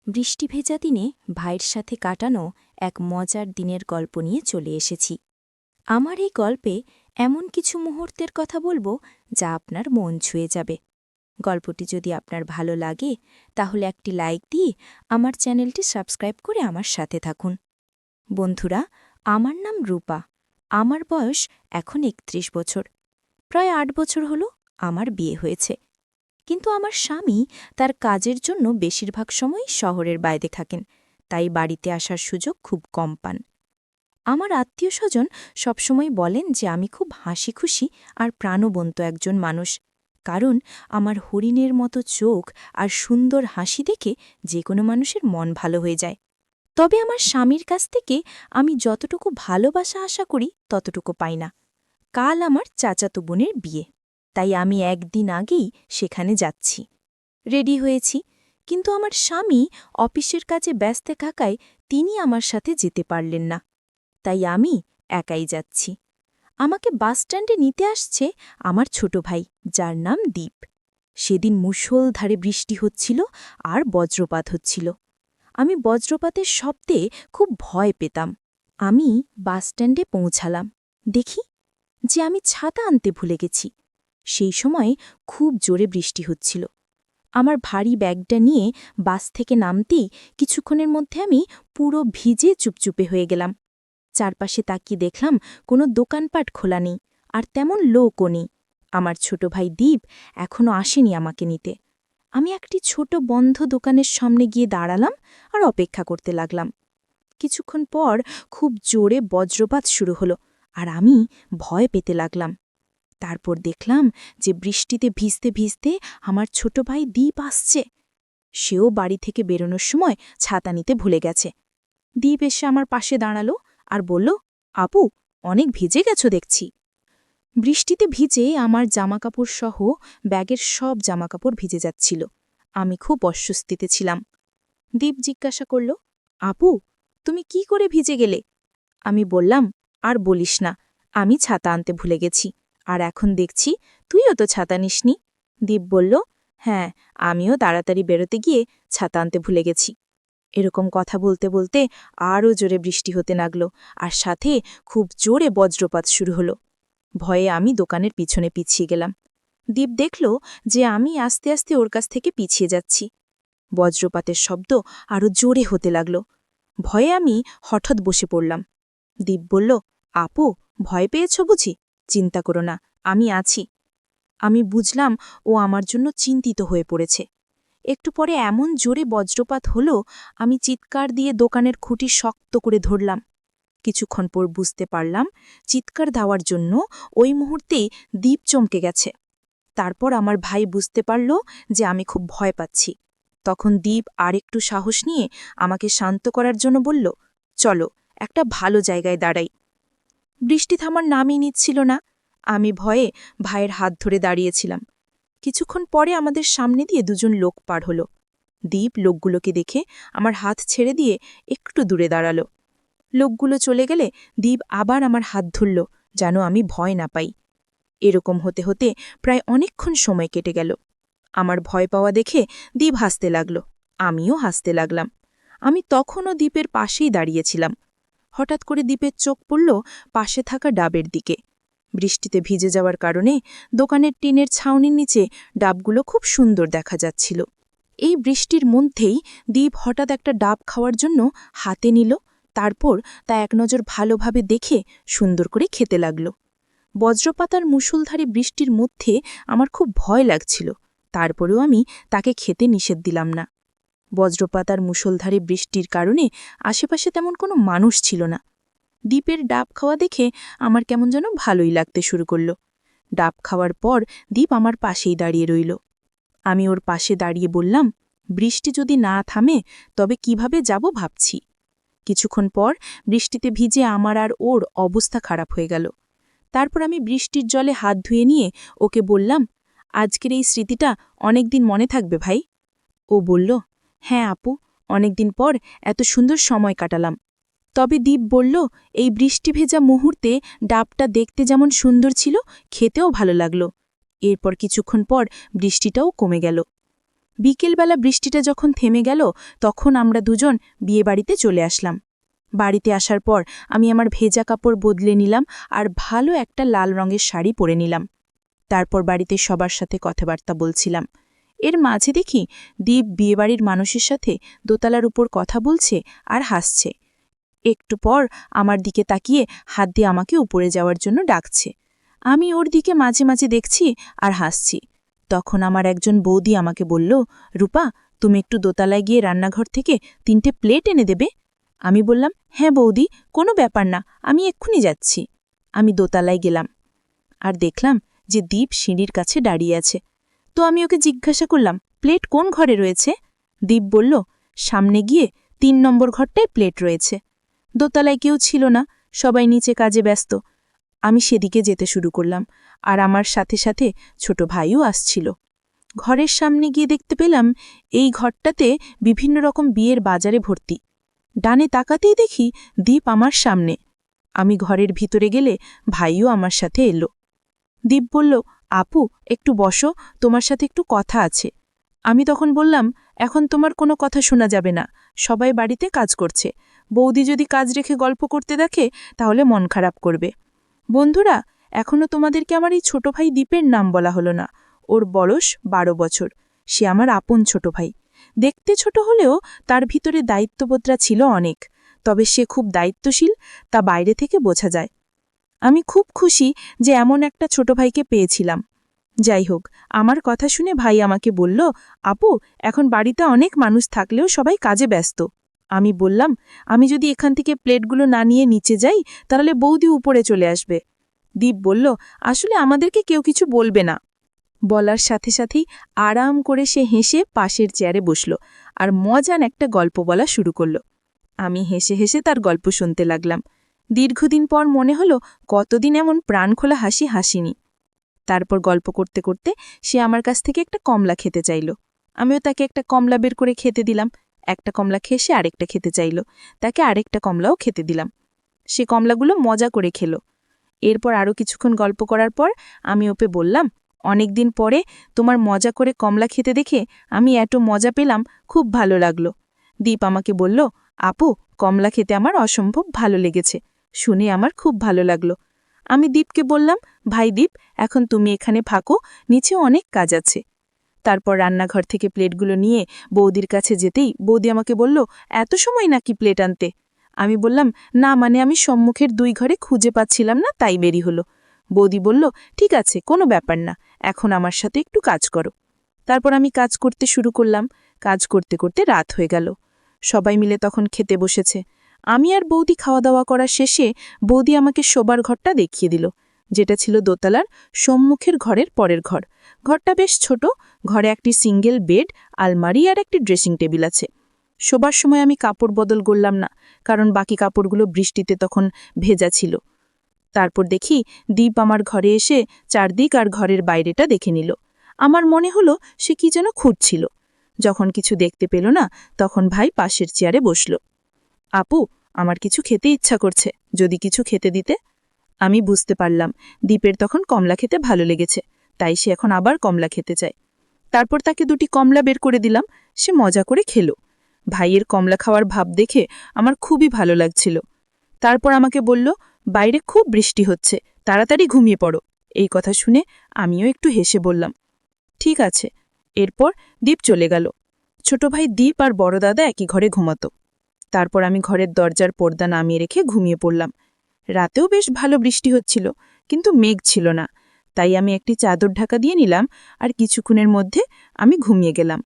বৃষ্টি ভেজা দিনে ভাইয়ের সাথে কাটানো এক মজার দিনের গল্প নিয়ে চলে এসেছি। আমার এই গল্পে এমন কিছু মুহূর্তের কথা বলবো যা আপনার মন ছুঁয়ে যাবে। গল্পটি যদি আপনার ভালো লাগে তাহলে একটি লাইক দিয়ে আমার চ্যানেলটি সাবস্ক্রাইব করে আমার সাথে থাকুন। বন্ধুরা, আমার নাম রূপা। আমার বয়স এখন ৩১ বছর। প্রায় ৮ বছর হলো আমার বিয়ে হয়েছে। কিন্তু আমার স্বামী তার কাজের জন্য বেশিরভাগ সময় শহরের বাইরে থাকেন, তাই বাড়িতে আসার সুযোগ খুব কম পান। আমার আত্মীয়স্বজন সবসময় বলেন যে আমি খুব হাসিখুশি আর প্রাণবন্ত একজন মানুষ, কারণ আমার হরিণের মতো চোখ আর সুন্দর হাসি দেখে যে কোনো মানুষের মন ভালো হয়ে যায়। তবে আমার স্বামীর কাছ থেকে আমি যতটুকু ভালোবাসা আশা করি ততটুকু পাই না। কাল আমার চাচাতো বোনের বিয়ে, তাই আমি একদিন আগেই সেখানে যাচ্ছি। রেডি হয়েছি, কিন্তু আমার স্বামী অফিসের কাজে ব্যস্ত থাকায় তিনি আমার সাথে যেতে পারলেন না, তাই আমি একাই যাচ্ছি। আমাকে বাসস্ট্যান্ডে নিতে আসছে আমার ছোট ভাই, যার নাম দীপ। সেদিন মুষলধারে বৃষ্টি হচ্ছিল আর বজ্রপাত হচ্ছিল। আমি বজ্রপাতের শব্দে খুব ভয় পেতাম। আমি বাসস্ট্যান্ডে পৌঁছালাম, দেখি যে আমি ছাতা আনতে ভুলে গেছি। সেই সময় খুব জোরে বৃষ্টি হচ্ছিল। আমার ভারী ব্যাগটা নিয়ে বাস থেকে নামতেই কিছুক্ষণের মধ্যে আমি পুরো ভিজে চুপচুপে হয়ে গেলাম। চারপাশে তাকিয়ে দেখলাম কোনো দোকানপাট খোলা নেই, আর তেমন লোকও নেই। আমার ছোট ভাই দীপ এখনও আসেনি আমাকে নিতে। আমি একটি ছোট বন্ধ দোকানের সামনে গিয়ে দাঁড়ালাম আর অপেক্ষা করতে লাগলাম। কিছুক্ষণ পর খুব জোরে বজ্রপাত শুরু হলো, আর আমি ভয় পেতে লাগলাম। তারপর দেখলাম যে বৃষ্টিতে ভিজতে ভিজতে আমার ছোট ভাই দীপ আসছে। সেও বাড়ি থেকে বেরোনোর সময় ছাতা নিতে ভুলে গেছে। দীপ এসে আমার পাশে দাঁড়ালো আর বলল, আপু, অনেক ভিজে গেছো দেখছি। বৃষ্টিতে ভিজে আমার জামাকাপড় সহ ব্যাগের সব জামাকাপড় ভিজে যাচ্ছিল। আমি খুব অস্বস্তিতে ছিলাম। দীপ জিজ্ঞাসা করল, আপু, তুমি কি করে ভিজে গেলে? আমি বললাম, আর বলিস না, আমি ছাতা আনতে ভুলে গেছি, আর এখন দেখছি তুইও তো ছাতা নিসনি। দীপ বলল, হ্যাঁ, আমিও তাড়াতাড়ি বেরোতে গিয়ে ছাতা আনতে ভুলে গেছি। এরকম কথা বলতে বলতে আরও জোরে বৃষ্টি হতে লাগল, আর সাথে খুব জোরে বজ্রপাত শুরু হলো। ভয়ে আমি দোকানের পিছনে পিছিয়ে গেলাম। দীপ দেখল যে আমি আস্তে আস্তে ওর কাছ থেকে পিছিয়ে যাচ্ছি। বজ্রপাতের শব্দ আরও জোরে হতে লাগল। ভয়ে আমি হঠাৎ বসে পড়লাম। দীপ বলল, আপু, ভয় পেয়েছ বুঝি? চিন্তা করো না, আমি আছি। আমি বুঝলাম ও আমার জন্য চিন্তিত হয়ে পড়েছে। একটু পরে এমন জোরে বজ্রপাত হলো, আমি চিৎকার দিয়ে দোকানের খুঁটি শক্ত করে ধরলাম। কিছুক্ষণ পর বুঝতে পারলাম চিৎকার দেওয়ার জন্য ওই মুহূর্তেই দীপ চমকে গেছে। তারপর আমার ভাই বুঝতে পারল যে আমি খুব ভয় পাচ্ছি। তখন দীপ আরেকটু সাহস নিয়ে আমাকে শান্ত করার জন্য বলল, চলো, একটা ভালো জায়গায় দাঁড়াই। বৃষ্টি থামার নামই নিচ্ছিল না। আমি ভয়ে ভাইয়ের হাত ধরে দাঁড়িয়েছিলাম। কিছুক্ষণ পরে আমাদের সামনে দিয়ে দুজন লোক পার হলো। দীপ লোকগুলোকে দেখে আমার হাত ছেড়ে দিয়ে একটু দূরে দাঁড়ালো। লোকগুলো চলে গেলে দীপ আবার আমার হাত ধরল, যেন আমি ভয় না পাই। এরকম হতে হতে প্রায় অনেকক্ষণ সময় কেটে গেল। আমার ভয় পাওয়া দেখে দীপ হাসতে লাগল, আমিও হাসতে লাগলাম। আমি তখনও দীপের পাশেই দাঁড়িয়েছিলাম। হঠাৎ করে দীপের চোখ পড়ল পাশে থাকা ডাবের দিকে। বৃষ্টিতে ভিজে যাওয়ার কারণে দোকানের টিনের ছাউনির নিচে ডাবগুলো খুব সুন্দর দেখা যাচ্ছিল। এই বৃষ্টির মধ্যেই দীপ হঠাৎ একটা ডাব খাওয়ার জন্য হাতে নিল। তারপর তা এক নজর ভালোভাবে দেখে সুন্দর করে খেতে লাগল। বজ্রপাতার মুষলধারে বৃষ্টির মধ্যে আমার খুব ভয় লাগছিল, তারপরেও আমি তাকে খেতে নিষেধ দিলাম না। বজ্রপাতার মুষলধারে বৃষ্টির কারণে আশেপাশে তেমন কোনো মানুষ ছিল না। দীপের ডাব খাওয়া দেখে আমার কেমন যেন ভালোই লাগতে শুরু করল। ডাব খাওয়ার পর দীপ আমার পাশেই দাঁড়িয়ে রইল। আমি ওর পাশে দাঁড়িয়ে বললাম, বৃষ্টি যদি না থামে তবে কিভাবে যাব ভাবছি। কিছুক্ষণ পর বৃষ্টিতে ভিজে আমার আর ওর অবস্থা খারাপ হয়ে গেল। তারপর আমি বৃষ্টির জলে হাত ধুয়ে নিয়ে ওকে বললাম, আজকের এই স্মৃতিটা অনেকদিন মনে থাকবে ভাই। ও বলল, হ্যাঁ আপু, অনেকদিন পর এত সুন্দর সময় কাটালাম। তবে দীপ বলল, এই বৃষ্টি ভেজা মুহূর্তে ডাবটা দেখতে যেমন সুন্দর ছিল, খেতেও ভালো লাগল। এরপর কিছুক্ষণ পর বৃষ্টিটাও কমে গেল। বিকেলবেলা বৃষ্টিটা যখন থেমে গেল তখন আমরা দুজন বিয়েবাড়িতে চলে আসলাম। বাড়িতে আসার পর আমি আমার ভেজা কাপড় বদলে নিলাম আর ভালো একটা লাল রঙের শাড়ি পরে নিলাম। তারপর বাড়িতে সবার সাথে কথাবার্তা বলছিলাম। এর মাঝে দেখি দীপ বিয়েবাড়ির মানুষের সাথে দোতলার উপর কথা বলছে আর হাসছে। একটু পর আমার দিকে তাকিয়ে হাত দিয়ে আমাকে উপরে যাওয়ার জন্য ডাকছে। আমি ওর দিকে মাঝে মাঝে দেখছি আর হাসছি। তখন আমার একজন বৌদি আমাকে বলল, রূপা, তুমি একটু দোতলায় গিয়ে রান্নাঘর থেকে 3টে প্লেট এনে দেবে? আমি বললাম, হ্যাঁ বৌদি, কোনো ব্যাপার না, আমি এক্ষুনি যাচ্ছি। আমি দোতলায় গেলাম আর দেখলাম যে দীপ সিঁড়ির কাছে দাঁড়িয়ে আছে। তো আমি ওকে জিজ্ঞাসা করলাম, প্লেট কোন ঘরে রয়েছে? দীপ বলল, সামনে গিয়ে 3 নম্বর ঘরটায় প্লেট রয়েছে। দোতলায় কেউ ছিল না, সবাই নিচে কাজে ব্যস্ত। আমি সেদিকে যেতে শুরু করলাম আর আমার সাথে সাথে ছোট ভাইও আসছিল। ঘরের সামনে গিয়ে দেখতে পেলাম এই ঘরটাতে বিভিন্ন রকম বিয়ের বাজারে ভর্তি। ডানে তাকাতেই দেখি দীপ আমার সামনে। আমি ঘরের ভিতরে গেলে ভাইও আমার সাথে এলো। দীপ বলল, আপু, একটু বসো, তোমার সাথে একটু কথা আছে। আমি তখন বললাম, এখন তোমার কোনো কথা শোনা যাবে না, সবাই বাড়িতে কাজ করছে। বৌদি যদি কাজ রেখে গল্প করতে দেখে তাহলে মন খারাপ করবে। বন্ধুরা, এখনও তোমাদেরকে আমার এই ছোট ভাই দীপের নাম বলা হলো না। ওর বয়স 12 বছর। সে আমার আপন ছোট ভাই। দেখতে ছোট হলেও তার ভিতরে দায়িত্ববোধরা ছিল অনেক। তবে সে খুব দায়িত্বশীল, তা বাইরে থেকে বোঝা যায়। আমি খুব খুশি যে এমন একটা ছোট ভাইকে পেয়েছিলাম। যাই হোক, আমার কথা শুনে ভাই আমাকে বলল, আপু, এখন বাড়িতে অনেক মানুষ থাকলেও সবাই কাজে ব্যস্ত। আমি বললাম, আমি যদি এখান থেকে প্লেটগুলো না নিয়ে নিচে যাই তাহলে বৌদি উপরে চলে আসবে। দীপ বলল, আসলে আমাদেরকে কেউ কিছু বলবে না। বলার সাথে সাথেই আরাম করে সে হেসে পাশের চেয়ারে বসল আর মজান একটা গল্প বলা শুরু করল। আমি হেসে হেসে তার গল্প শুনতে লাগলাম। দীর্ঘদিন পর মনে হলো কতদিন এমন প্রাণখোলা হাসি হাসিনি। তারপর গল্প করতে করতে সে আমার কাছ থেকে একটা কমলা খেতে চাইল। আমিও তাকে একটা কমলা বের করে খেতে দিলাম। একটা কমলা খেয়ে সে আরেকটা খেতে চাইল। তাকে আরেকটা কমলাও খেতে দিলাম। সে কমলাগুলো মজা করে খেল। এরপর আরও কিছুক্ষণ গল্প করার পর আমি ওকে বললাম, অনেকদিন পরে তোমার মজা করে কমলা খেতে দেখে আমি এত মজা পেলাম, খুব ভালো লাগলো। দীপ আমাকে বলল, আপু, কমলা খেতে আমার অসম্ভব ভালো লেগেছে। শুনে আমার খুব ভালো লাগলো। আমি দীপকে বললাম, ভাই দীপ, এখন তুমি এখানে থাকো, নিচে অনেক কাজ আছে। তারপর রান্নাঘর থেকে প্লেটগুলো নিয়ে বৌদির কাছে যেতেই বৌদি আমাকে বলল, এত সময় নাকি প্লেট আনতে? আমি বললাম, না, মানে আমি সম্মুখের 2 ঘরে খুঁজে পাচ্ছিলাম না, তাই বেরি হলো। বৌদি বলল, ঠিক আছে, কোনো ব্যাপার না, এখন আমার সাথে একটু কাজ করো। তারপর আমি কাজ করতে শুরু করলাম। কাজ করতে করতে রাত হয়ে গেল। সবাই মিলে তখন খেতে বসেছে। আমি আর বৌদি খাওয়া দাওয়া করা শেষে বৌদি আমাকে শোবার ঘরটা দেখিয়ে দিল, যেটা ছিল দোতলার সম্মুখের ঘরের পরের ঘর। ঘরটা বেশ ছোট। ঘরে একটি সিঙ্গেল বেড, আলমারি আর একটি ড্রেসিং টেবিল আছে। শোবার সময় আমি কাপড় বদল করলাম না, কারণ বাকি কাপড়গুলো বৃষ্টিতে তখন ভেজা ছিল। তারপর দেখি দীপ আমার ঘরে এসে চারদিক আর ঘরের বাইরেটা দেখে নিল। আমার মনে হলো সে কি যেন খুঁজছিল। যখন কিছু দেখতে পেল না তখন ভাই পাশের চেয়ারে বসল। আপু, আমার কিছু খেতে ইচ্ছা করছে, যদি কিছু খেতে দিতে। আমি বুঝতে পারলাম দীপের তখন কমলা খেতে ভালো লেগেছে, তাই সে এখন আবার কমলা খেতে চায়। তারপর তাকে 2টি কমলা বের করে দিলাম। সে মজা করে খেল। ভাইয়ের কমলা খাওয়ার ভাব দেখে আমার খুবই ভালো লাগছিল। তারপর আমাকে বলল, বাইরে খুব বৃষ্টি হচ্ছে, তাড়াতাড়ি ঘুমিয়ে পড়ো। এই কথা শুনে আমিও একটু হেসে বললাম, ঠিক আছে। এরপর দীপ চলে গেল। ছোট ভাই দীপ আর বড় দাদা একই ঘরে ঘুমাতো। তারপর আমি ঘরের দরজার পর্দা নামিয়ে রেখে ঘুমিয়ে পড়লাম। রাতেও বেশ ভালো বৃষ্টি হচ্ছিল, কিন্তু মেঘ ছিল না, তাই আমি একটি চাদর ঢাকা দিয়ে নিলাম আর কিছুক্ষণের মধ্যে আমি ঘুমিয়ে গেলাম।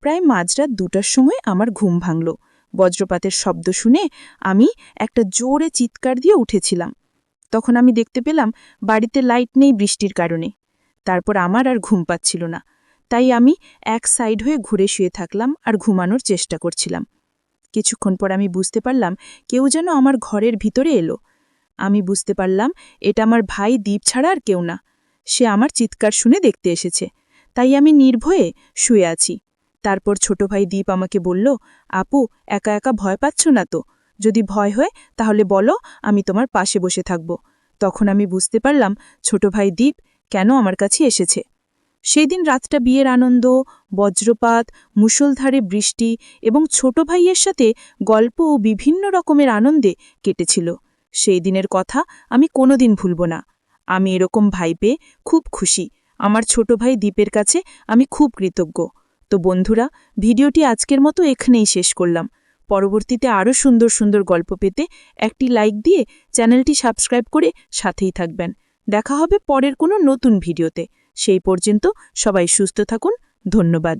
প্রায় মাঝরাত 2টার সময় আমার ঘুম ভাঙল। বজ্রপাতের শব্দ শুনে আমি একটা জোরে চিৎকার দিয়ে উঠেছিলাম। তখন আমি দেখতে পেলাম বাড়িতে লাইট নেই বৃষ্টির কারণে। তারপর আমার আর ঘুম পাচ্ছিল না, তাই আমি এক সাইড হয়ে ঘুরে শুয়ে থাকলাম আর ঘুমানোর চেষ্টা করছিলাম। কিছুক্ষণ পর আমি বুঝতে পারলাম কেউ যেন আমার ঘরের ভিতরে এলো। আমি বুঝতে পারলাম এটা আমার ভাই দীপ ছাড়া আর কেউ না। সে আমার চিৎকার শুনে দেখতে এসেছে, তাই আমি নির্ভয়ে শুয়ে আছি। তারপর ছোট ভাই দীপ আমাকে বলল, আপু, একা একা ভয় পাচ্ছ না তো? যদি ভয় হয় তাহলে বলো, আমি তোমার পাশে বসে থাকব। তখন আমি বুঝতে পারলাম ছোট ভাই দীপ কেন আমার কাছে এসেছে। সেই দিন রাতটা বিয়ের আনন্দ, বজ্রপাত, মুষলধারে বৃষ্টি এবং ছোট ভাইয়ের সাথে গল্প ও বিভিন্ন রকমের আনন্দে কেটেছিল। সেই দিনের কথা আমি কোনোদিন ভুলব না। আমি এরকম ভাই পেয়ে খুব খুশি। আমার ছোট ভাই দীপের কাছে আমি খুব কৃতজ্ঞ। তো বন্ধুরা, ভিডিওটি আজকের মতো এখানেই শেষ করলাম। পরবর্তীতে আরও সুন্দর সুন্দর গল্প পেতে একটি লাইক দিয়ে চ্যানেলটি সাবস্ক্রাইব করে সাথেই থাকবেন। দেখা হবে পরের কোনো নতুন ভিডিওতে। সেই পর্যন্ত সবাই সুস্থ থাকুন। ধন্যবাদ।